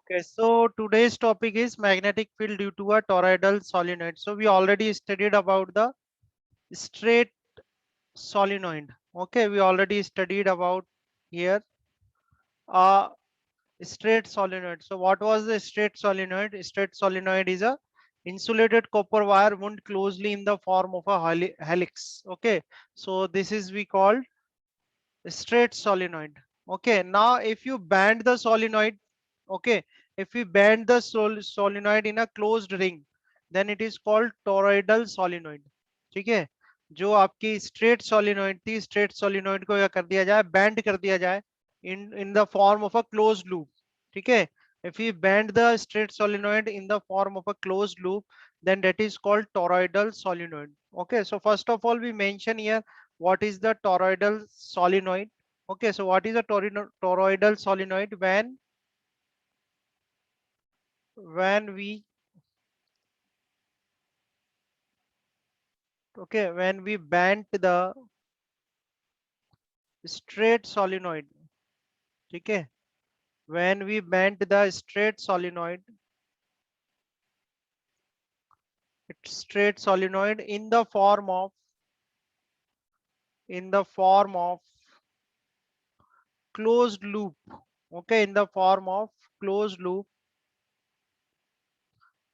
Okay, so today's topic is magnetic field due to a toroidal solenoid. So we already studied about the straight solenoid. Okay, we already studied about here a straight solenoid. So what was the straight solenoid? Straight solenoid is a insulated copper wire wound closely in the form of a helix. Okay, so this is we called straight solenoid. Okay, now if you bend the solenoid, okay, if we bend the solenoid in a closed ring, then it is called toroidal solenoid. ठीक है, जो आपकी straight solenoid थी, straight solenoid को क्या कर दिया जाए, बैंड कर दिया जाए in the form of a closed loop. ठीक है, if we bend the straight solenoid in the form of a closed loop, then that is called toroidal solenoid. Okay, so first of all we mention here what is the toroidal solenoid. Okay, so what is a toroidal solenoid? When we, okay, when we bend the straight solenoid, ठीक है, when we bend the straight solenoid in the form of closed loop, okay, in the form of closed loop,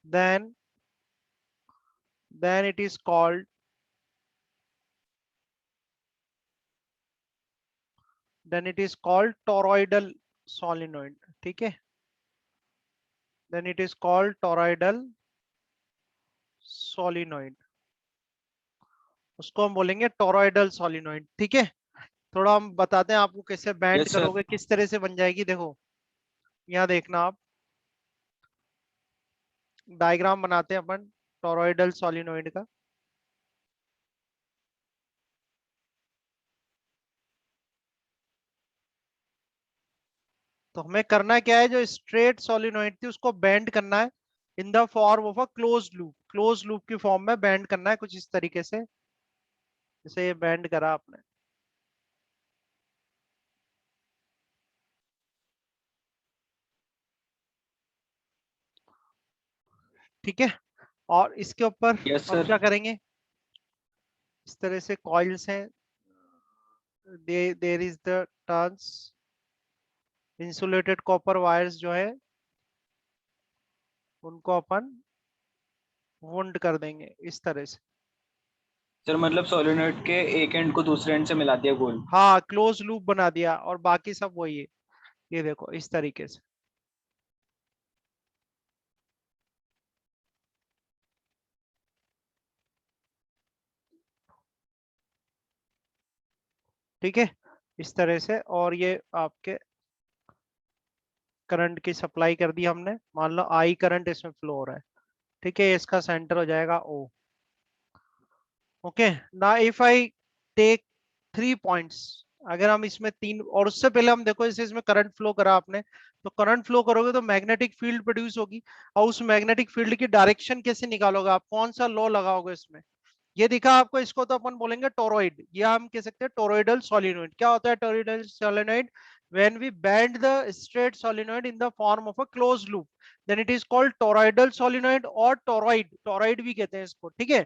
then it is called toroidal solenoid. ठीक है, then it is called toroidal solenoid, उसको हम बोलेंगे toroidal solenoid. ठीक है, थोड़ा हम बताते हैं आपको कैसे बैंड यस सर। करोगे, किस तरह से बन जाएगी. देखो यहाँ देखना आप, डायग्राम बनाते हैं अपन टोरॉइडल सोलिनॉइड का. तो हमें करना क्या है, जो स्ट्रेट सोलिनॉइड थी उसको बैंड करना है in the form of a close loop की फॉर्म में बैंड करना है, कुछ इस तरीके से जैसे ये बैंड करा आपने. ठीक है, और इसके ऊपर यस अब सर। क्या करेंगे, इस तरह से कॉइल्स हैं, there is the turns, insulated copper wires जो है उनको अपन वुंड कर देंगे इस तरह से. सर मतलब सोलिनॉइड के एक एंड को दूसरे एंड से मिला दिया गोल। हाँ, क्लोज लूप बना दिया और बाकी सब वही है. ये देखो इस तरीके से. ठीक है, इस तरह से, और ये आपके करंट की सप्लाई कर दी हमने, मान लो आई करंट इसमें फ्लो हो रहा है. ठीक है, इसका सेंटर हो जाएगा ओ. ओके, ना इफ आई टेक 3 पॉइंट्स, अगर हम इसमें तीन, और उससे पहले हम देखो जैसे इसमें करंट फ्लो करा आपने, तो करंट फ्लो करोगे तो मैग्नेटिक फील्ड प्रोड्यूस होगी, और उस मैग्नेटिक फील्ड की डायरेक्शन कैसे निकालोगे आप, कौन सा लॉ लगाओगे इसमें. ये दिखा आपको, इसको तो अपन बोलेंगे टोरॉइड, या हम कह सकते हैं टोरॉइडल सोलिनॉइड. क्या होता है toroidal solenoid? when we bend the straight solenoid in the form of a closed loop, then it is called toroidal solenoid और टोरॉइड भी कहते हैं इसको. ठीक है,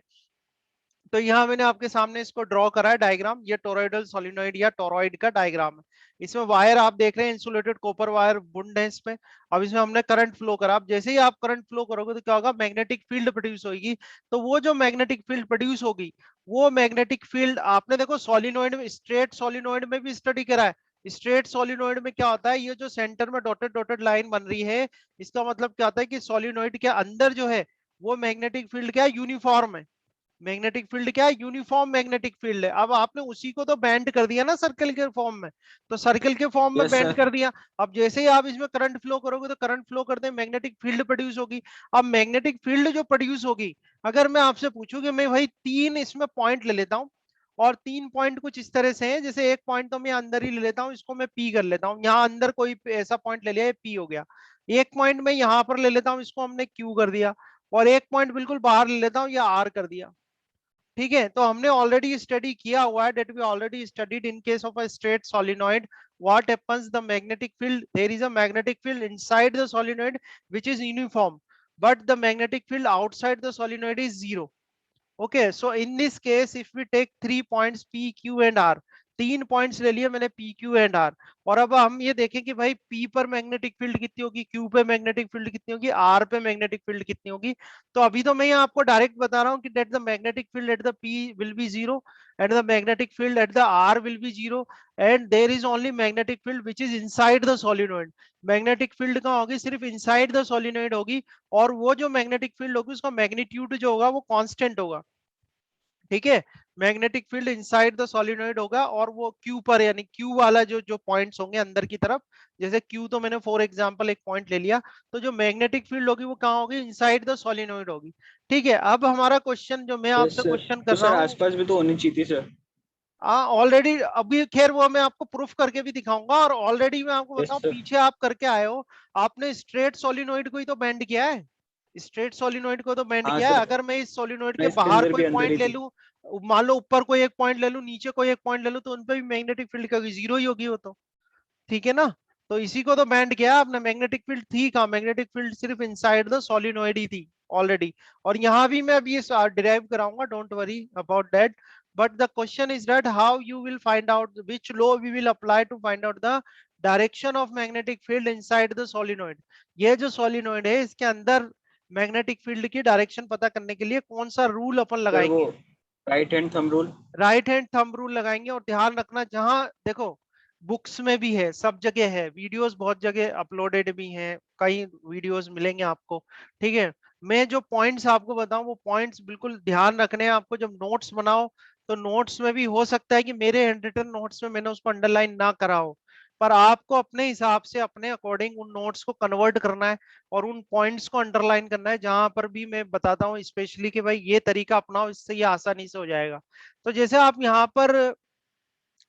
तो यहाँ मैंने आपके सामने इसको ड्रॉ करा है डायग्राम, ये टोरॉइडल सोलिनॉइड या टोरॉइड का डायग्राम है. इसमें वायर आप देख रहे हैं, इंसुलेटेड कॉपर वायर बुंड है इसमें. अब इसमें हमने करंट फ्लो करा, अब जैसे ही आप करंट फ्लो करोगे तो क्या होगा, मैग्नेटिक फील्ड प्रोड्यूस होगी. तो वो जो मैग्नेटिक फील्ड प्रोड्यूस होगी, वो मैग्नेटिक फील्ड आपने देखो सोलिनॉइड में, स्ट्रेट सोलिनॉइड में भी स्टडी करा है. स्ट्रेट सोलिनॉइड में क्या होता है, ये जो सेंटर में डॉटेड डॉटेड लाइन बन रही है, इसका मतलब क्या होता है कि सोलिनॉइड के अंदर जो है वो मैग्नेटिक फील्ड क्या है, यूनिफॉर्म है. मैग्नेटिक फील्ड क्या है, यूनिफॉर्म मैग्नेटिक फील्ड है. अब आपने उसी को तो बैंड कर दिया ना सर्कल के फॉर्म में, तो सर्कल के फॉर्म में यस बैंड सर। कर दिया. अब जैसे ही आप इसमें करंट फ्लो करोगे तो करंट फ्लो करते हैं मैग्नेटिक फील्ड प्रोड्यूस होगी. अब मैग्नेटिक फील्ड जो प्रोड्यूस होगी, अगर मैं आपसे पूछूं कि मैं भाई तीन इसमें पॉइंट ले लेता हूं, और 3 पॉइंट कुछ इस तरह से हैं, जैसे एक पॉइंट तो मैं अंदर ही ले लेता हूं, इसको मैं पी कर लेता हूं, यहाँ अंदर कोई ऐसा पॉइंट ले लिया, ये पी हो गया. एक पॉइंट में यहाँ पर ले लेता हूं, इसको हमने क्यू कर दिया, और एक पॉइंट बिल्कुल बाहर ले लेता हूं, या आर कर दिया. ठीक है, तो हमने ऑलरेडी स्टडी किया हुआ है, that we already studied in case of a straight solenoid what happens, the magnetic field, there is a magnetic field inside the solenoid which is uniform, but the magnetic field outside the solenoid is zero. Okay, so in this case if we take 3 points P, Q and R, 3 points ले लिए मैंने P, Q and R, और अब हम ये देखें कि भाई P पर मैग्नेटिक फील्ड कितनी होगी, Q पे मैग्नेटिक फील्ड कितनी होगी, R पे मैग्नेटिक फील्ड कितनी होगी। तो अभी तो मैं यहाँ आपको डायरेक्ट बता रहा हूँ कि that the magnetic field at the P will be zero and the magnetic field at the R will be zero and there is only magnetic field which is inside the solenoid. Magnetic field कहाँ होगी, सिर्फ inside the solenoid होगी, और वो जो magnetic field होगी उसका magnitude जो होगा वो कांस्टेंट होगा। ठीक है, magnetic field inside the solenoid होगा, और वो क्यू पर यानी क्यू वाला जो जो पॉइंट्स होंगे अंदर की तरफ, जैसे क्यू तो मैंने फॉर एग्जांपल एक पॉइंट ले लिया, तो जो मैग्नेटिक फील्ड होगी वो कहाँ होगी, इनसाइड द सोलिनॉइड होगी। ठीक है, अब हमारा क्वेश्चन जो मैं यस आपसे सर, क्वेश्चन तो कर रहा सर हूँ, आसपास भी तो होनी चाहिए थी सर। हाँ ऑलरेडी, अभी खैर वो मैं आपको प्रूफ करके भी दिखाऊंगा, और ऑलरेडी मैं आपको यस बताऊं सर। पीछे आप करके आए हो, आपने स्ट्रेट सोलिनॉइड को ही तो बेंड किया है, स्ट्रेट सोलिनॉइड को तो बेंड हाँ किया है। सर, अगर मैं इस सोलिनॉइड के मैं इसके बाहर अंदर कोई भी अंदर पॉइंट ही ले थी। लूं, मान लो ऊपर कोई एक पॉइंट ले लूं, नीचे कोई एक पॉइंट ले लूं, तो उन पे भी मैग्नेटिक फील्ड का जीरो ही होगी वो तो। ठीक है ना, तो इसी को तो बैंड किया आपने, मैग्नेटिक फील्ड थी कहाँ, मैग्नेटिक फील्ड सिर्फ इनसाइड द सोलिनॉइड ही थी ऑलरेडी। और यहाँ भी मैं अभी ये डिराइव कराऊंगा, don't worry about that, but the question is that how you will find out which law we will apply to find out the direction of magnetic field inside the solenoid. ये जो solenoid है इसके अंदर magnetic field की direction पता करने के लिए कौन सा रूल अपन सर वो लगाएंगे, right hand thumb rule. Right hand thumb rule लगाएंगे। और ध्यान रखना, जहां देखो बुक्स में भी है, सब जगह है, वीडियोस बहुत जगह अपलोडेड भी हैं, कई वीडियोस मिलेंगे आपको। ठीक है, मैं जो पॉइंट्स आपको बताऊं वो पॉइंट्स बिल्कुल ध्यान रखने हैं आपको, जब नोट्स बनाओ तो नोट्स में भी हो सकता है कि मेरे हैंड रिटन नोट्स में मैंने उसको अंडरलाइन ना करा हो, पर आपको अपने हिसाब से अपने अकॉर्डिंग उन नोट्स को कन्वर्ट करना है और उन पॉइंट्स को अंडरलाइन करना है जहां पर भी मैं बताता हूँ स्पेशली कि भाई ये तरीका अपनाओ, इससे ये आसानी से हो जाएगा। तो जैसे आप यहाँ पर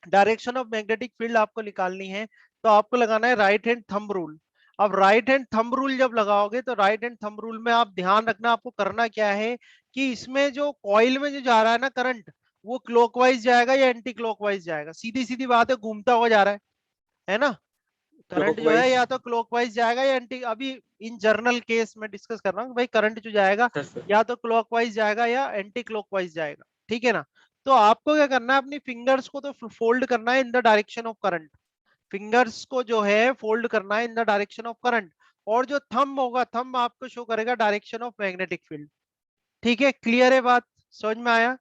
डायरेक्शन ऑफ मैग्नेटिक फील्ड आपको निकालनी है, तो आपको लगाना है राइट हैंड थंब रूल। अब राइट हैंड थंब रूल जब लगाओगे तो राइट हैंड थंब रूल में आप ध्यान रखना, आपको करना क्या है कि इसमें जो कॉइल में जो जा रहा है ना करंट, वो क्लॉकवाइज जाएगा या एंटी क्लॉकवाइज जाएगा, सीधी सीधी बात है, घूमता हुआ जा रहा है ना। करंट जो है क्लॉकवाइज। या तो क्लॉकवाइज जाएगा या एंटी, अभी इन जनरल केस में डिस्कस कर रहा हूँ भाई, करंट जो जाएगा सर सर। या तो क्लॉकवाइज जाएगा या एंटी क्लॉकवाइज जाएगा। ठीक है ना, तो आपको क्या करना है, अपनी फिंगर्स को तो फोल्ड करना है इन the direction of current, fingers को जो है फोल्ड करना है इन द डायरेक्शन ऑफ करंट, और जो थंब होगा, थंब आपको शो करेगा डायरेक्शन ऑफ मैग्नेटिक फील्ड। ठीक है, क्लियर है बात, समझ में आया।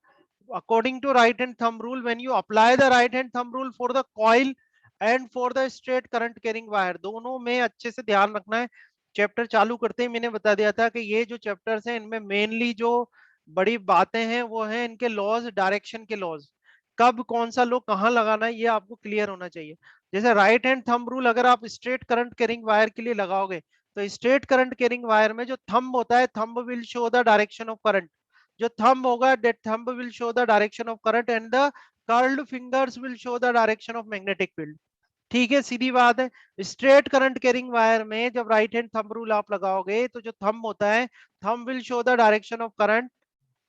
according to right hand thumb rule, when you apply the right hand thumb rule for the coil and for the straight current carrying wire, दोनों में अच्छे से ध्यान रखना है। चैप्टर चालू करते ही मैंने बता दिया था कि ये जो चैप्टर्स हैं इनमें मेनली जो बड़ी बातें हैं वो हैं इनके लॉज, डायरेक्शन के लॉज, कब कौन सा लो कहाँ लगाना है ये आपको क्लियर होना चाहिए। जैसे राइट हैंड थंब रूल अगर आप स्ट्रेट करंट कैरिंग वायर के लिए लगाओगे, तो स्ट्रेट करंट कैरिंग वायर में जो थंब होता है, thumb will show the direction of current, जो थंब होगा that thumb will show the direction of current and the curled fingers will show the direction of magnetic field। ठीक है, सीधी बात है। स्ट्रेट करंट कैरिंग वायर में जब right hand thumb rule आप लगाओगे तो जो थंब होता है, thumb will show the direction of current,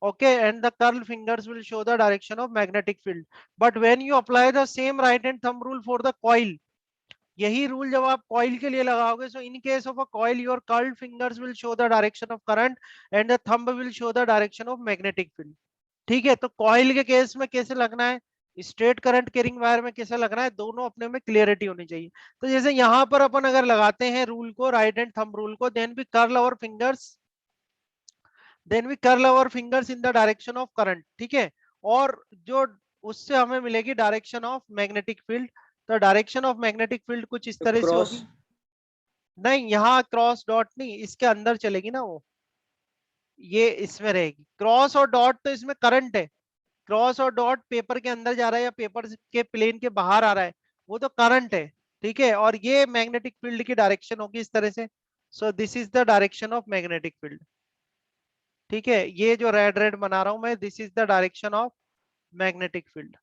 okay, and the curl fingers will show the direction of magnetic field। but when you apply the same right hand thumb rule for the coil, यही rule जब आप coil के लिए लगाओगे, so in case of a coil your curled fingers will show the direction of current and the thumb will show the direction of magnetic field. ठीक है, तो coil के केस में कैसे लगना है, स्ट्रेट करंट कैरिंग वायर में कैसे लगना है, दोनों अपने में क्लियरिटी होनी चाहिए। तो जैसे यहाँ पर अपन अगर लगाते हैं रूल को, राइट हैंड थंब रूल को, then we curl our fingers in the direction of current. ठीक है, और जो उससे हमें मिलेगी डायरेक्शन ऑफ मैग्नेटिक फील्ड, तो डायरेक्शन ऑफ मैग्नेटिक फील्ड कुछ इस तो तरह से क्रॉस। होगी। नहीं, यहाँ क्रॉस डॉट नहीं, इसके अंदर चलेगी ना वो, ये इसमें रहेगी क्रॉस और डॉट, तो इसमें करंट है, क्रॉस और डॉट पेपर के अंदर जा रहा है या पेपर के प्लेन के बाहर आ रहा है, वो तो करंट है। ठीक है, और ये मैग्नेटिक फील्ड की डायरेक्शन होगी इस तरह से, so this is the direction of magnetic field. ठीक है, ये जो रेड रेड बना रहा हूं मैं, this is the direction of magnetic field.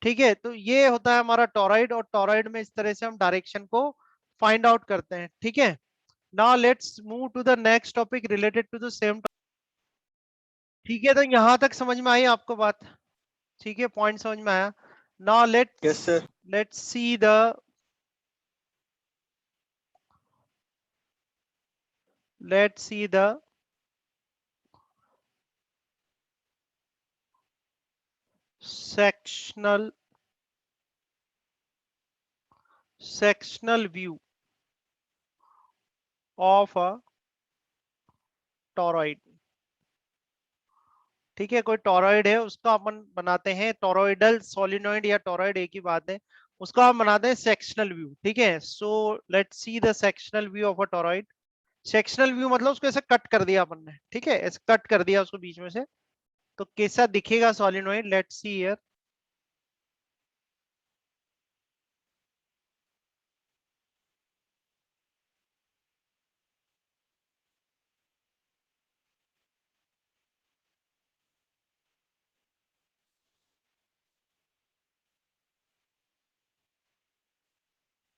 ठीक है, तो ये होता है हमारा टोरॉइड, और टोरॉइड में इस तरह से हम डायरेक्शन को फाइंड आउट करते हैं। ठीक है, now let's move to the next topic related to the same. ठीक है, तो यहां तक समझ में आई आपको बात, ठीक है, पॉइंट समझ में आया। Now yes let's sir. Let's see the let's see the sectional view of a toroid। ठीक है, कोई टोरॉइड है उसका अपन बनाते हैं, टोरॉइडल सोलिनॉइड या टोरॉइड एक ही बात है, उसका हम बनाते हैं सेक्शनल व्यू। ठीक है, so let's see the sectional view of a toroid. Sectional view मतलब उसको ऐसे कट कर दिया अपन ने, ठीक है, ऐसे कट कर दिया उसको बीच में से, तो कैसा दिखेगा सोलिनॉइड, लेट्स सी हियर।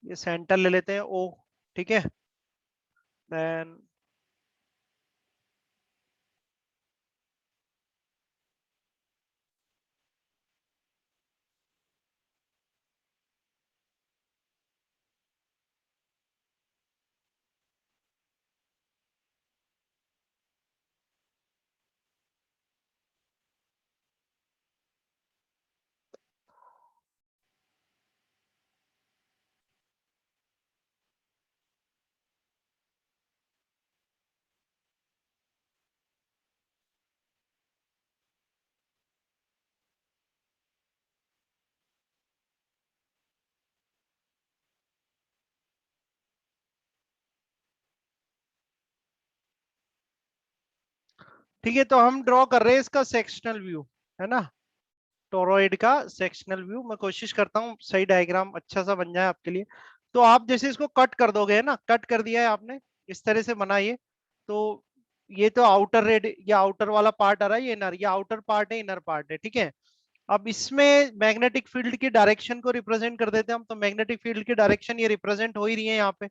ये सेंटर ले लेते हैं ओ, ठीक है, देन ठीक है, तो हम ड्रॉ कर रहे हैं इसका सेक्शनल व्यू, है ना, टोरॉइड का सेक्शनल व्यू। मैं कोशिश करता हूँ सही डायग्राम अच्छा सा बन जाए आपके लिए। तो आप जैसे इसको कट कर दोगे, है ना, कट कर दिया है आपने, इस तरह से बनाइए। तो ये तो आउटर रेड या आउटर वाला पार्ट आ रहा है, ये इनर, ये आउटर पार्ट है, इनर पार्ट है, ठीक है। अब इसमें मैग्नेटिक फील्ड की डायरेक्शन को रिप्रेजेंट कर देते हैं हम, तो मैग्नेटिक फील्ड की डायरेक्शन ये रिप्रेजेंट हो ही रही है यहाँ पे,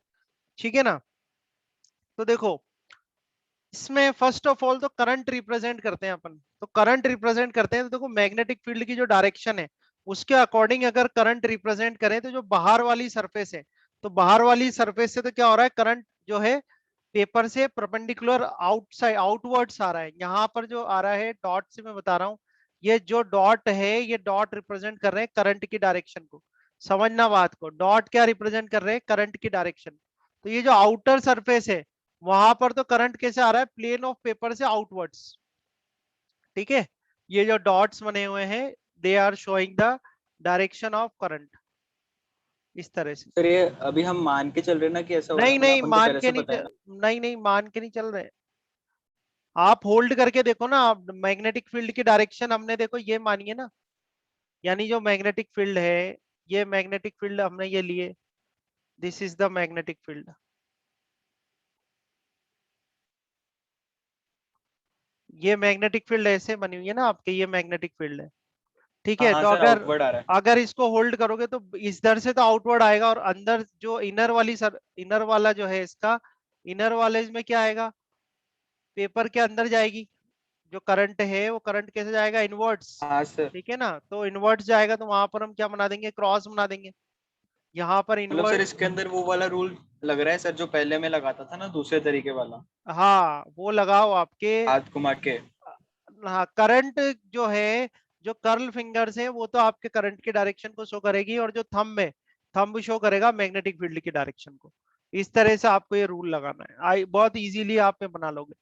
ठीक है ना। तो देखो, इसमें फर्स्ट ऑफ ऑल तो करंट रिप्रेजेंट करते हैं अपन, तो करंट रिप्रेजेंट करते हैं, तो देखो मैग्नेटिक फील्ड की जो डायरेक्शन है उसके अकॉर्डिंग अगर करंट रिप्रेजेंट करें, तो जो बाहर वाली सरफेस है, तो बाहर वाली सरफेस से तो क्या हो रहा है, करंट जो है पेपर से परपेंडिकुलर आउटसाइड आउटवर्ड्स आ रहा है। यहाँ पर जो आ रहा है डॉट से मैं बता रहा हूँ, ये जो डॉट है, ये डॉट रिप्रेजेंट कर रहे हैं करंट की डायरेक्शन को। समझना बात को, डॉट क्या रिप्रेजेंट कर रहे हैं, करंट की डायरेक्शन। तो ये जो आउटर सरफेस है, वहां पर तो करंट कैसे आ रहा है, प्लेन ऑफ पेपर से आउटवर्ड्स, ठीक है। ये जो डॉट्स बने हुए हैं, they are showing the direction of current, इस तरह से। सर ये अभी हम मान के चल रहे हैं ना कि ऐसा हो रहा नहीं है, मतलब नहीं अपन को मान पहले के से नहीं पता है ना। नहीं नहीं मान के नहीं चल रहे, आप होल्ड करके देखो ना, आप मैग्नेटिक फील्ड की डायरेक्शन हमने देखो ये मानिए ना, यानी जो मैग्नेटिक फील्ड है, ये मैग्नेटिक फील्ड हमने ये लिए, this is the magnetic field, ये मैग्नेटिक फील्ड ऐसे बनी हुई है ना आपके, ये मैग्नेटिक फील्ड है, ठीक है। हाँ तो सर, अगर आउटवर्ड आ रहा है। अगर इसको होल्ड करोगे तो इधर से तो आउटवर्ड आएगा, और अंदर जो इनर वाली इनर वाला जो है इसका, इनर वाले इसमें क्या आएगा, पेपर के अंदर जाएगी, जो करंट है वो करंट कैसे जाएगा, इनवर्ट्स, हाँ सर। ठीक है ना। तो इनवर्ट्स जाएगा तो वहां पर हम क्या बना देंगे, क्रॉस बना देंगे, यहाँ पर मतलब सर इनवर्ट। इसके अंदर वो वाला रूल लग रहा है सर, जो पहले में लगाता था ना दूसरे तरीके वाला, हाँ वो लगाओ आपके, हाथ घुमा के। हाँ करंट जो है, जो कर्ल फिंगर्स है वो तो आपके करंट की डायरेक्शन को शो करेगी, और जो थंब है, थंब शो करेगा मैग्नेटिक फील्ड की डायरेक्शन को। इस तरह से आपको ये रूल लगाना है, आई बहुत इजीली आप में बना लोगे,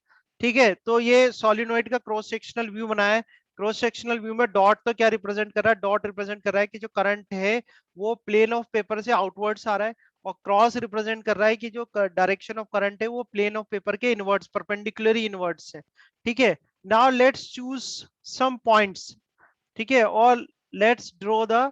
ठीक है। तो ये सोलिनॉइड का क्रॉस सेक्शनल व्यू बनाया है। क्रॉस सेक्शनल व्यू में डॉट तो क्या रिप्रेजेंट कर रहा है, डॉट रिप्रेजेंट कर रहा है कि जो करंट है वो प्लेन ऑफ पेपर से आउटवर्ड्स आ रहा है, और क्रॉस रिप्रेजेंट कर रहा है कि जो डायरेक्शन ऑफ करंट है वो प्लेन ऑफ पेपर के इनवर्ट्स, परपेंडिकुलरली इनवर्ट्स है, ठीक है। Now let's choose some points, ठीक है, और let's draw the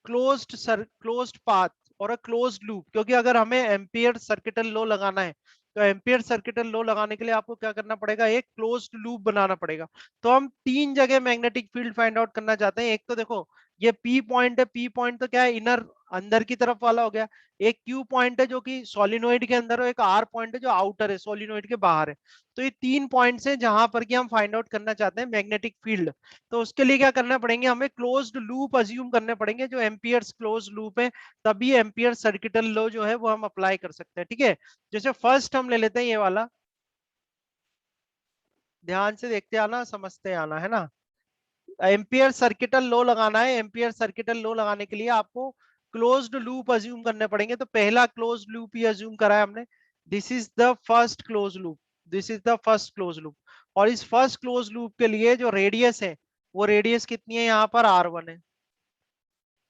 closed path और अ क्लोज्ड लूप, क्योंकि अगर हमें एम्पियर सर्किटल लॉ लगाना है, तो एम्पियर सर्किटल लॉ लगाने के लिए आपको क्या करना पड़ेगा, एक क्लोज्ड लूप बनाना पड़ेगा। तो हम तीन जगह मैग्नेटिक फील्ड फाइंड आउट करना चाहते हैं। एक तो देखो ये P पॉइंट है, P पॉइंट तो क्या है, इनर अंदर की तरफ वाला हो गया। एक Q पॉइंट है जो कि सोलिनोइड के अंदर है, एक R पॉइंट है जो आउटर है, सोलिनोइड के बाहर है। तो ये 3 पॉइंट्स हैं जहां पर कि हम फाइंड आउट करना चाहते हैं मैग्नेटिक फील्ड। तो उसके लिए क्या करना पड़ेंगे, हमें क्लोज्ड लूप अज्यूम करने पड़ेंगे, जो एम्पियर्स क्लोज लूप है, तभी एम्पियर सर्किटल लॉ जो है वो हम अप्लाई कर सकते हैं। ठीक है, जैसे फर्स्ट हम ले लेते हैं ये वाला, ध्यान से देखते आना, समझते आना, है ना। एम्पियर सर्किटल लॉ लगाना है। एम्पियर सर्किटल लॉ लगाने के लिए आपको क्लोज्ड लूप अज्यूम करने पड़ेंगे। तो पहला क्लोज्ड लूप ही अज्यूम करा है हमने, this is the first close loop, this is the first close loop. और इस फर्स्ट क्लोज लूप के लिए जो रेडियस है, वो रेडियस कितनी है, यहाँ पर R1 है।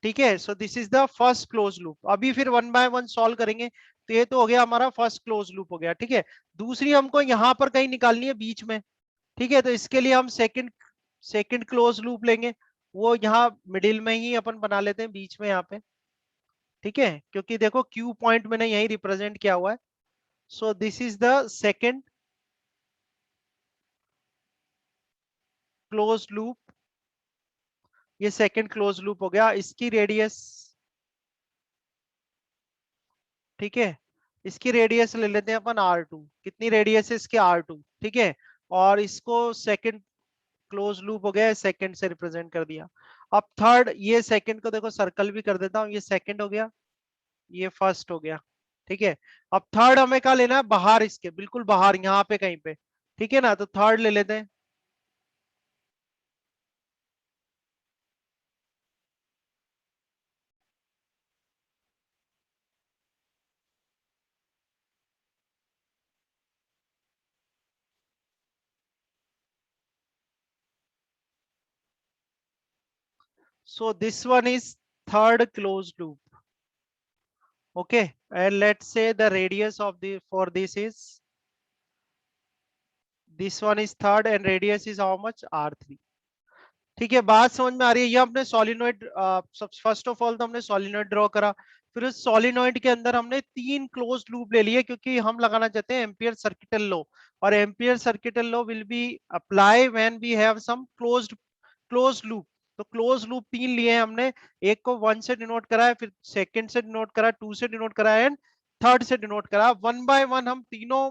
ठीक है, so this is the first close loop. अभी फिर वन बाय वन सॉल्व करेंगे। तो ये तो हो गया हमारा फर्स्ट क्लोज लूप हो गया। ठीक है, दूसरी हमको यहाँ पर कहीं निकालनी है बीच में। ठीक है, तो इसके लिए हम सेकंड सेकंड क्लोज लूप लेंगे। वो यहाँ मिडिल में ही अपन बना लेते हैं, बीच में यहाँ पे। ठीक है, क्योंकि देखो क्यू पॉइंट मैंने यही रिप्रेजेंट किया हुआ है। So this is the second close loop. ये सेकंड क्लोज लूप हो गया, इसकी रेडियस, ठीक है, इसकी रेडियस ले लेते हैं अपन R2। कितनी रेडियस है इसकी, R2। ठीक है, और इसको सेकंड क्लोज लूप हो गया, सेकंड से रिप्रेजेंट कर दिया। अब थर्ड, ये सेकंड को देखो सर्कल भी कर देता हूँ, ये सेकंड हो गया, ये फर्स्ट हो गया। ठीक है, अब थर्ड हमें क्या लेना है, बाहर, इसके बिल्कुल बाहर, यहाँ पे कहीं पे। ठीक है ना, तो थर्ड ले लेते हैं। So this one is third close loop. Okay, and let's say the radius of the for this is, this one is third and radius is how much, R3. ठीक है, बात समझ में आ रही है। ये हमने सोलिनोइड, फर्स्ट ऑफ ऑल तो हमने सोलिनोइड ड्रॉ करा। फिर उस सोलिनोइड के अंदर हमने 3 क्लोज लूप ले लिए, क्योंकि हम लगाना चाहते हैं एम्पियर सर्किटल लॉ। और Ampere circuital law will be apply when we have some close loop. तो क्लोज लूप 3 लिए हैं हमने। एक को 1 से डिनोट करा है, फिर सेकंड से डिनोट करा, 2 से डिनोट करा है, एंड थर्ड से डिनोट करा। वन बाय वन हम तीनों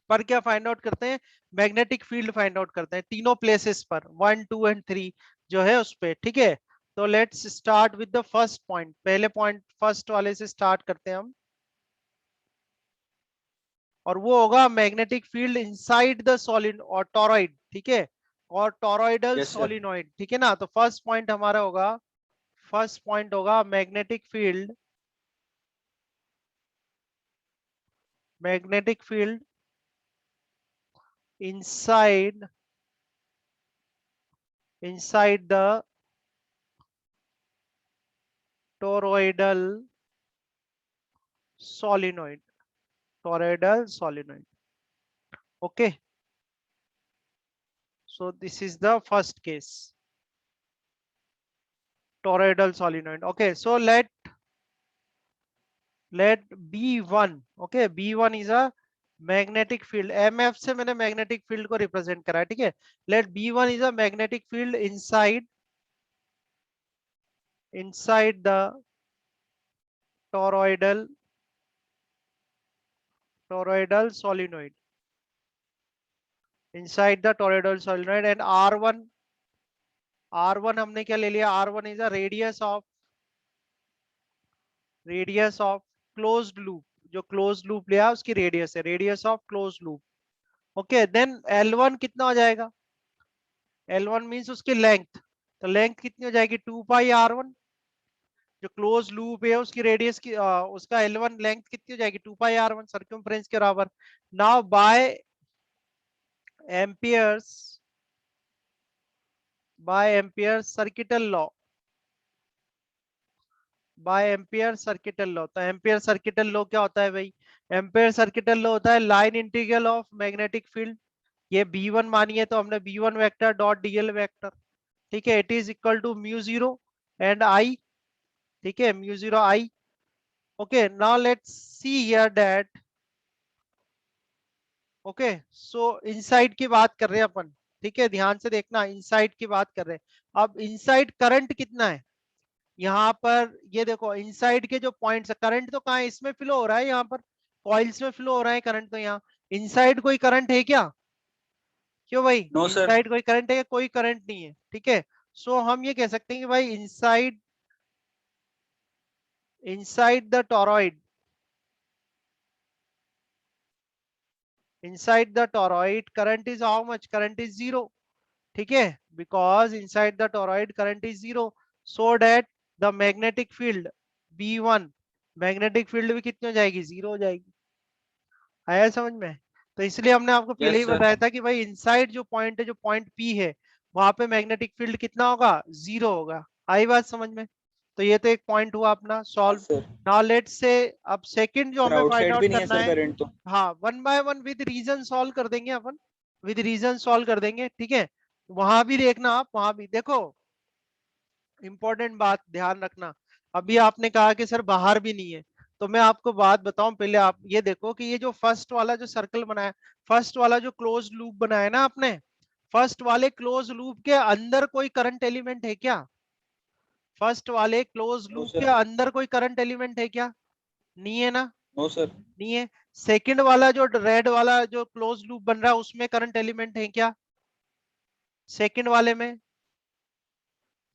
पर क्या फाइंड आउट करते हैं, मैग्नेटिक फील्ड फाइंड आउट करते हैं, तीनों प्लेसेस पर, 1 2 एंड 3 जो है उस पे। ठीक है, तो let's start with the first point. पहले पॉइंट फर्स्ट वाले से स्टार्ट करते हैं हम, और वो होगा magnetic field inside the solid और टोरॉइड। ठीक है, और टोरॉइडल यस सर। सोलिनॉइड। ठीक है ना, तो फर्स्ट पॉइंट हमारा होगा, फर्स्ट पॉइंट होगा magnetic field inside inside the toroidal solenoid, toroidal solenoid. Okay, so this is the first case, toroidal solenoid. Okay, so let B1, okay, B1 is a magnetic field, MF से मैंने magnetic field को represent करा है। ठीक है, let B1 is a magnetic field inside the toroidal solenoid, inside the toroidal solenoid, and R1 हमने क्या ले लिया, R1 is a radius of closed loop। जो क्लोज लूप लिया उसकी रेडियस है, radius of close loop. Okay, then L1 कितना हो जाएगा, L1 मींस उसकी लेंथ। तो लेंथ कितनी हो जाएगी, 2 पाई R1। जो क्लोज लूप है उसकी रेडियस की उसका L1 लेंथ कितनी हो जाएगी, 2 पाई R1 सर्कमफ्रेंस के बराबर। Now Ampere's by Ampere circuital law, by Ampere circuital law. तो एम्पियर सर्किटल लॉ क्या होता है भाई, एम्पियर सर्किटल लॉ होता है line integral of magnetic field. ये B1 मानिए तो हमने B1 vector dot dl vector. ठीक है, it is equal to mu zero and I. ठीक है, mu zero I. Okay, now let's see here that, okay, so inside की बात कर रहे हैं अपन। ठीक है, ध्यान से देखना, इनसाइड की बात कर रहे हैं। अब इनसाइड करंट कितना है यहाँ पर, ये देखो इनसाइड के जो पॉइंट्स है, करंट तो कहाँ है, इसमें फ्लो हो रहा है, यहाँ पर कॉइल्स में फ्लो हो रहा है करंट, तो यहाँ इनसाइड कोई करंट है क्या? क्यों भाई, नो सर। इनसाइड कोई करंट है? कोई करंट नहीं है, ठीक है। सो हम ये कह सकते हैं कि भाई inside, inside the toroid, inside the toroid current is how much, current is zero, ठीक है, because inside the toroid current is zero, so that the magnetic field B1, magnetic field भी कितनी हो जाएगी, जीरो हो जाएगी। आया समझ में? तो इसलिए हमने आपको पहले ही यस सर। बताया था कि भाई इनसाइड जो पॉइंट है, जो पॉइंट P है, वहां पे मैग्नेटिक फील्ड कितना होगा, जीरो होगा। आई बात समझ में? तो ये तो एक पॉइंट हुआ अपना हाँ solve. Sir. Now let's say, अब सेकंड जो सर हमें फाइंड आउटसाइड आउट भी नहीं है करना सर है, करंट तो। हाँ one by one with reason solve कर देंगे अपन, विद रीजन सॉल्व कर देंगे, ठीक है। वहां भी देखना, आप वहां भी देखो, इंपॉर्टेंट बात ध्यान रखना। अभी आपने कहा कि सर बाहर भी नहीं है, तो मैं आपको बात बताऊं, पहले आप ये देखो कि ये जो फर्स्ट वाला जो सर्कल बनाया, फर्स्ट वाला जो क्लोज लूप बनाया ना आपने, फर्स्ट वाले क्लोज लूप के अंदर कोई करंट एलिमेंट है क्या? फर्स्ट वाले क्लोज नो लूप के सर। अंदर कोई करंट एलिमेंट है क्या? नहीं है ना? No sir. नहीं है। सेकंड वाला जो रेड वाला जो क्लोज लूप बन रहा है, उसमें करंट एलिमेंट है क्या? सेकंड वाले में,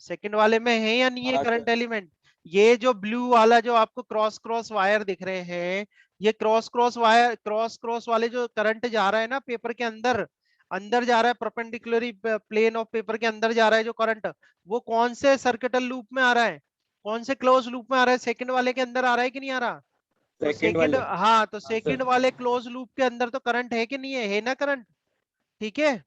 सेकंड वाले में है या नहीं है हाँ करंट सर। एलिमेंट? ये जो ब्लू वाला जो आपको क्रॉस क्रॉस वायर दिख रहे हैं, ये cross cross wire, cross cross वाले जो करंट जा रहा है ना पेपर के अंदर, अंदर जा रहा है, परपेंडिकुलरी प्लेन ऑफ पेपर के अंदर जा रहा है जो करंट, वो कौन से सर्किटल लूप में आ रहा है, कौन से क्लोज लूप में आ रहा है, सेकंड वाले के अंदर आ रहा है कि नहीं आ रहा? तो सेकंड सेकंड, वाले। हाँ, तो हाँ सेकंड सर। वाले क्लोज लूप के अंदर तो करंट है कि नहीं है? है ना करंट? ठीक है,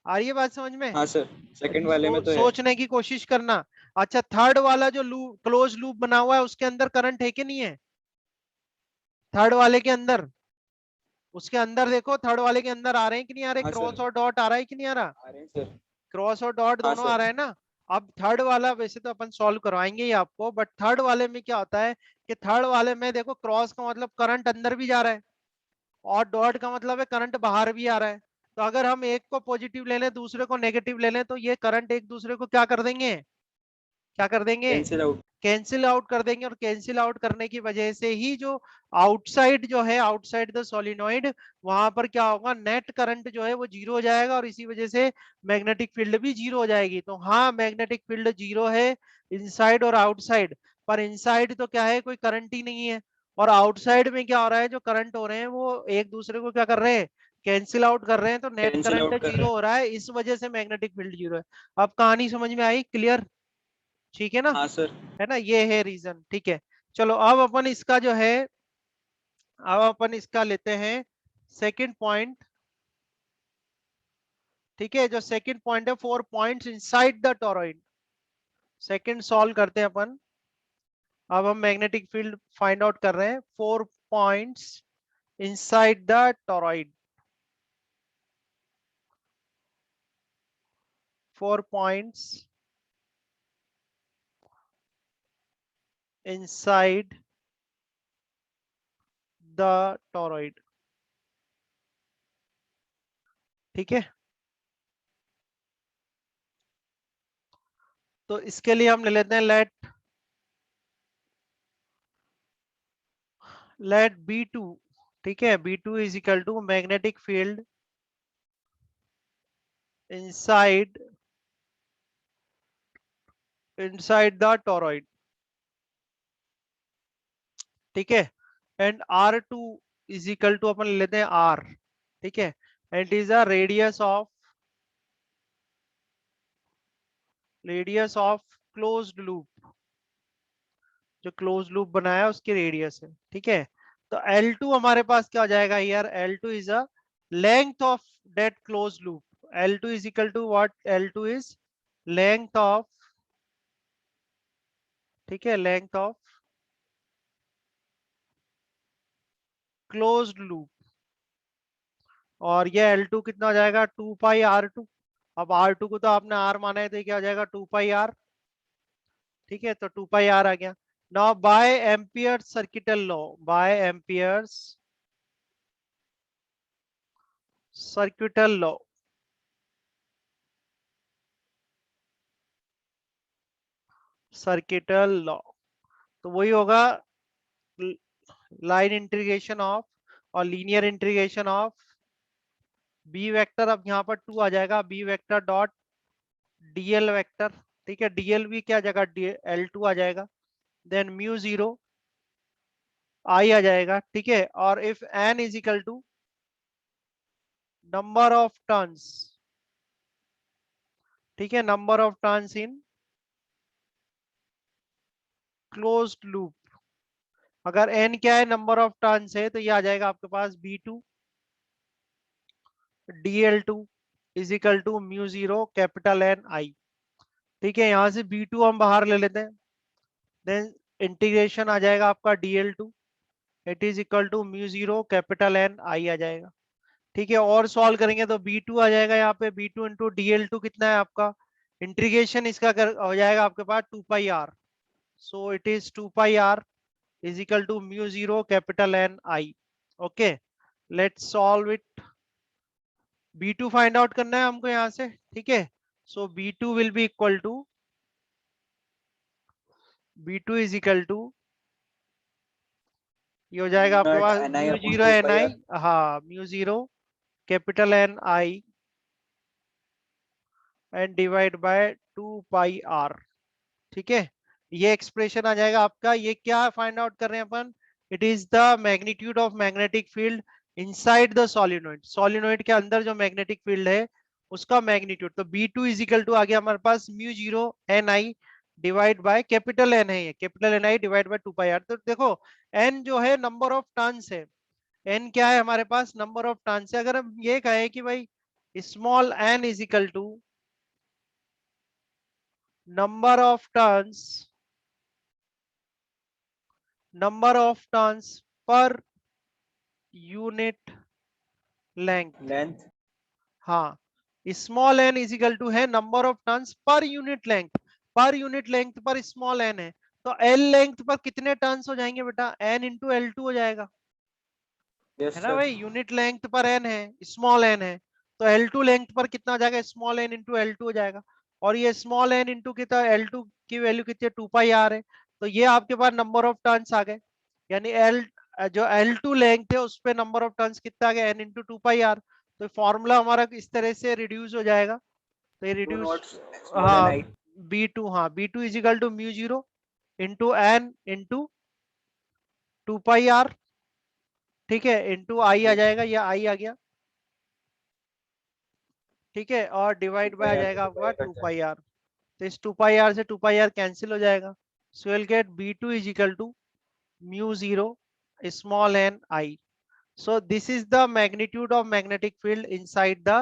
आ रही है बात समझ में? हाँ सर। सेकंड वाले में तो है। सोचने की कोशिश करना। अच्छा, थर्ड वाला जो लूप, क्लोज लूप बना हुआ है, उसके अंदर करंट है कि नहीं है? थर्ड वाले के अंदर, उसके अंदर देखो, थर्ड वाले के अंदर आ रहे हैं कि नहीं आ रहे, हाँ क्रॉस सर। और डॉट आ रहा है कि नहीं आ रहा? आ रहे हैं सर। क्रॉस और डॉट हाँ दोनों आ सर। रहा है ना। अब थर्ड वाला वैसे तो अपन सॉल्व करवाएंगे ही आपको, बट थर्ड वाले में क्या होता है कि थर्ड वाले में देखो, क्रॉस का मतलब करंट अंदर भी जा रहा है, और डॉट का मतलब है करंट बाहर भी आ रहा है। तो अगर हम एक को पॉजिटिव ले लें, दूसरे को नेगेटिव ले लें, तो ये करंट एक दूसरे को क्या कर देंगे, क्या कर देंगे, कैंसिल आउट। कैंसिल आउट कर देंगे। और कैंसिल आउट करने की वजह से ही जो आउटसाइड जो है, आउटसाइड द सोलिनॉइड, वहां पर क्या होगा, नेट करंट जो है वो जीरो हो जाएगा, और इसी वजह से मैग्नेटिक फील्ड भी जीरो हो जाएगी। तो हाँ, मैग्नेटिक फील्ड जीरो है इनसाइड और आउटसाइड, पर इनसाइड तो क्या है, कोई करंट ही नहीं है, और आउटसाइड में क्या हो रहा है, जो करंट हो रहे हैं वो एक दूसरे को क्या कर रहे हैं, कैंसिल आउट कर रहे हैं, तो नेट कैंसिल करंट आउट कर रहे जीरो हैं। हो रहा है, इस वजह से मैग्नेटिक फील्ड जीरो है। अब कहानी समझ में आई, क्लियर? ठीक है ना? हाँ सर। है ना, ये है रीजन, ठीक है। चलो अब अपन इसका जो है, अब अपन इसका लेते हैं सेकंड पॉइंट, ठीक है। जो सेकंड पॉइंट है, 4 points inside the toroid, second solve करते हैं अपन। अब हम मैग्नेटिक फील्ड फाइंड आउट कर रहे हैं, 4 points inside the toroid, 4 points inside the toroid, ठीक है। तो इसके लिए हम ले लेते हैं, लेट B2, ठीक है, B2 is equal to magnetic field inside inside the toroid, ठीक है। And R2 is equal to, अपन लेते हैं R, ठीक है, and is a radius of closed loop, जो क्लोज लूप बनाया है उसकी रेडियस है, ठीक है। तो L2 हमारे पास क्या हो जाएगा यार, L2 is a length of that close loop, L2 is equal to what, L2 is length of, ठीक है, लेंथ ऑफ क्लोज्ड लूप, और ये L2 कितना हो जाएगा, 2 पाई R2। अब R2 को तो आपने R माना है, तो ये क्या हो जाएगा, 2 पाई R, ठीक है। तो 2 पाई R आ गया। Now by Ampere circuital law, by Ampere's circuital law, circuital law, तो वही होगा लाइन इंटीग्रेशन ऑफ और linear integration of B vector. अब यहाँ पर 2 आ जाएगा, B vector dot DL vector, ठीक है, डीएल भी क्या जगह L2 आ जाएगा, देन म्यू 0 आई आ जाएगा, ठीक है। और if n is equal to number of turns, ठीक है, number of turns in closed loop, अगर n क्या है, नंबर ऑफ टर्न्स है, तो ये आ जाएगा आपके पास B2 DL2 is equal to mu 0 capital N I, ठीक है। यहां से B2 हम बाहर ले लेते हैं, देन इंटीग्रेशन आ जाएगा आपका DL2 it is equal to mu 0 capital N I आ जाएगा, ठीक है। और सॉल्व करेंगे तो B2 आ जाएगा, यहाँ पे B2 इंटू DL2 कितना है आपका, इंटीग्रेशन इसका हो जाएगा आपके पास 2 pi r, so it is 2 pi r is equal to mu 0 capital N I. Okay, let's solve it. B2 find out करना है हमको यहाँ से, ठीक है। So B2 will be equal to, B2 is equal to, ये हो जाएगा म्यू आपके नॉट पास N I mu upon 0 two N pi I, R. हाँ mu 0 capital N I and divide by 2 pi r, ठीक है। ये एक्सप्रेशन आ जाएगा आपका। ये क्या फाइंड आउट कर रहे हैं अपन, it is the magnitude of magnetic field inside the solenoid, solenoid के अंदर जो मैग्नेटिक फील्ड है उसका मैग्नीट्यूड। तो B2 इज इक्वल टू आ गया हमारे पास mu 0 N I divide by capital N है, ये capital N I divide by 2 pi R. तो देखो एन जो है नंबर ऑफ टर्न्स है, एन क्या है हमारे पास, नंबर ऑफ टर्न्स है। अगर हम ये कहें कि भाई small N is equal to number of turns, number of turns per unit length, length. हाँ small N is equal to है number of turns per unit length, per unit length पर स्मॉल एन है, तो L length पर कितने turns हो जाएंगे बेटा, एन इंटू L2 हो जाएगा, है यस ना सर। भाई। यूनिट लेंथ पर एन है, स्मॉल एन है, तो L2 लेंथ पर कितना हो जाएगा, स्मॉल एन इंटू L2 हो जाएगा। और ये स्मॉल एन इंटू कितना, L2 की वैल्यू कितनी है, 2 पाई आर है, तो ये आपके पास नंबर ऑफ टर्न्स आ गए। यानी एल जो L2 लेंथ है उस पे नंबर ऑफ टर्न्स कितना आ गया, एन इंटू 2 पाई आर। तो फॉर्मूला हमारा इस तरह से रिड्यूस हो जाएगा, तो ये mu reduce, not small n हाँ आई। B2, हाँ B2 is equal to mu 0 into N into 2 pi R, ठीक है, इंटू आई आ जाएगा, ये आई आ गया, ठीक है। और टू डिवाइड बाय आ पाई आर से जाएगा टू आपके पाई पास आर कट 2 पाई जाएगा। आर, तो इस 2 पाई आर से 2 पाई आर कैंसिल हो जाएगा, so will get B2 is equal to mu 0 small n I. So this is the magnitude of magnetic field inside the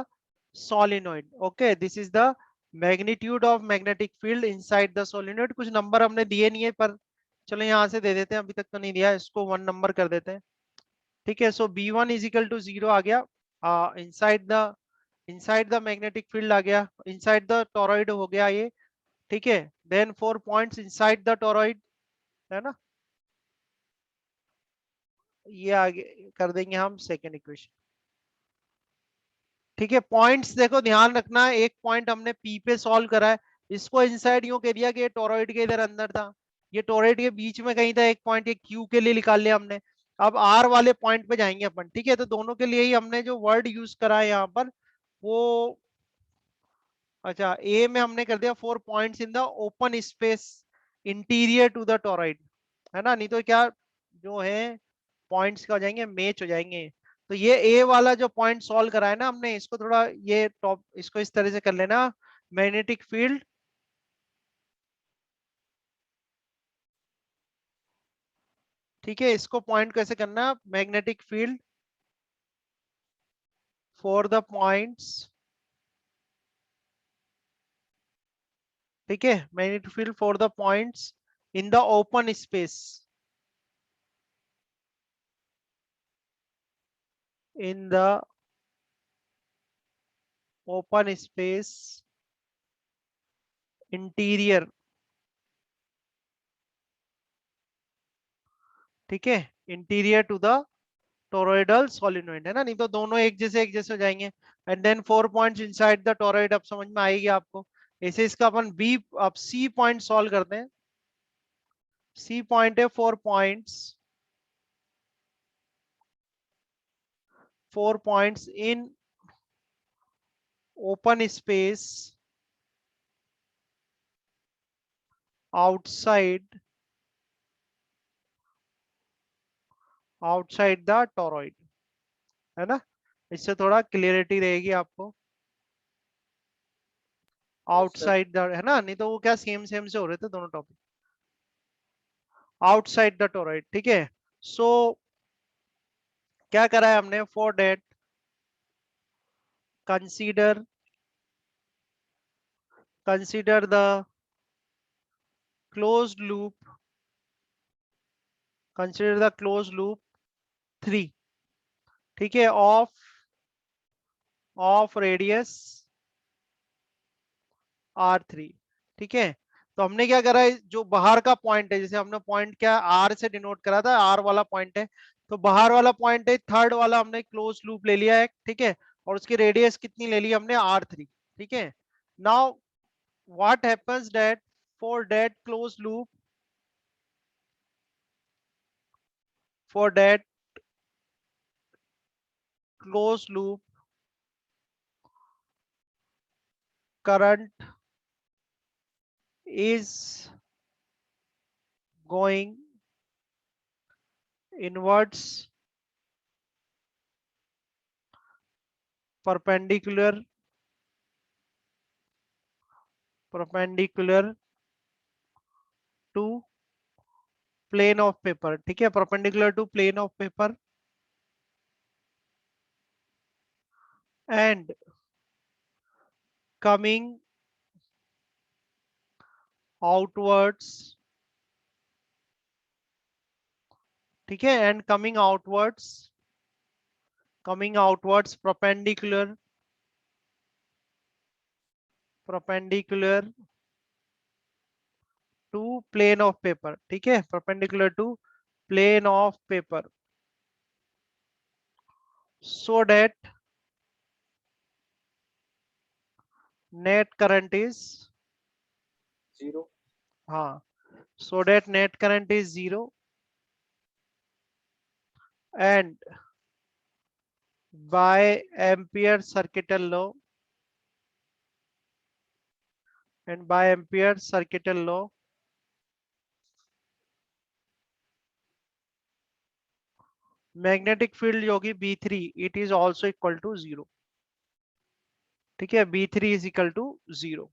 solenoid. Okay, this is the magnitude of magnetic field inside the solenoid. कुछ number हमने दिए नहीं है, पर चलो यहाँ से दे देते हैं, अभी तक तो नहीं दिया, इसको 1 नंबर कर देते हैं, ठीक है। So B1 is equal to 0 आ गया, इनसाइड द मैग्नेटिक फील्ड आ गया, इनसाइड द टोरॉइड हो गया ये, ठीक है। Then 4 points inside the toroid, है ना, ये आगे कर देंगे हम सेकेंड इक्वेशन, ठीक है। पॉइंट्स देखो ध्यान रखना, एक पॉइंट हमने पी पे सॉल्व करा है, इसको इनसाइड यूं कह दिया कि टोरॉइड के इधर अंदर था, ये टोरॉइड के बीच में कहीं था एक पॉइंट, ये क्यू के लिए निकाल लिया हमने। अब आर वाले पॉइंट पे जाएंगे अपन, ठीक है। तो दोनों के लिए ही हमने जो वर्ड यूज करा है यहाँ पर वो, अच्छा ए में हमने कर दिया 4 points in the open space interior to the toroid, है ना, नहीं तो क्या जो है पॉइंट्स का हो जाएंगे, मैच हो जाएंगे। तो ये ए वाला जो पॉइंट सॉल्व करा है ना हमने, इसको थोड़ा ये टॉप, इसको इस तरह से कर लेना, मैग्नेटिक फील्ड, ठीक है। इसको पॉइंट कैसे करना, magnetic field for the points, ठीक है, magnetic field for the points in the open space, in the open space interior, ठीक है, interior to the toroidal solenoid, है ना, नहीं तो दोनों एक जैसे हो जाएंगे। And then 4 points inside the toroid, अब समझ में आएगी आपको। ऐसे इसका अपन बी, अब सी पॉइंट सॉल्व करते हैं, सी पॉइंट है 4 points in open space outside the toroid, है ना। इससे थोड़ा क्लियरिटी रहेगी आपको। आउटसाइड द, है ना, नहीं तो वो क्या सेम सेम से हो रहे थे दोनों टॉपिक। आउटसाइड द टोरॉइड, ठीक है। सो क्या करा है हमने, for that consider the closed loop, consider the close loop 3, ठीक है, ऑफ रेडियस R3, ठीक है। तो हमने क्या करा है, जो बाहर का पॉइंट है, जैसे हमने पॉइंट क्या आर से डिनोट करा था, आर वाला पॉइंट है, तो बाहर वाला पॉइंट है, थर्ड वाला हमने क्लोज लूप ले लिया है, ठीक है। और उसकी रेडियस कितनी ले ली हमने, R3, ठीक है। Now what happens that for that close loop, for that close loop current is going inwards perpendicular to plane of paper, ठीक है, perpendicular to plane of paper and coming outwards, ठीक है, and coming outwards perpendicular to plane of paper, ठीक है, perpendicular to plane of paper, so that net current is zero. हाँ, so that net current is 0 and by ampere circuital law magnetic field जो होगी B3 it is also equal to 0, ठीक है, B3 is equal to 0।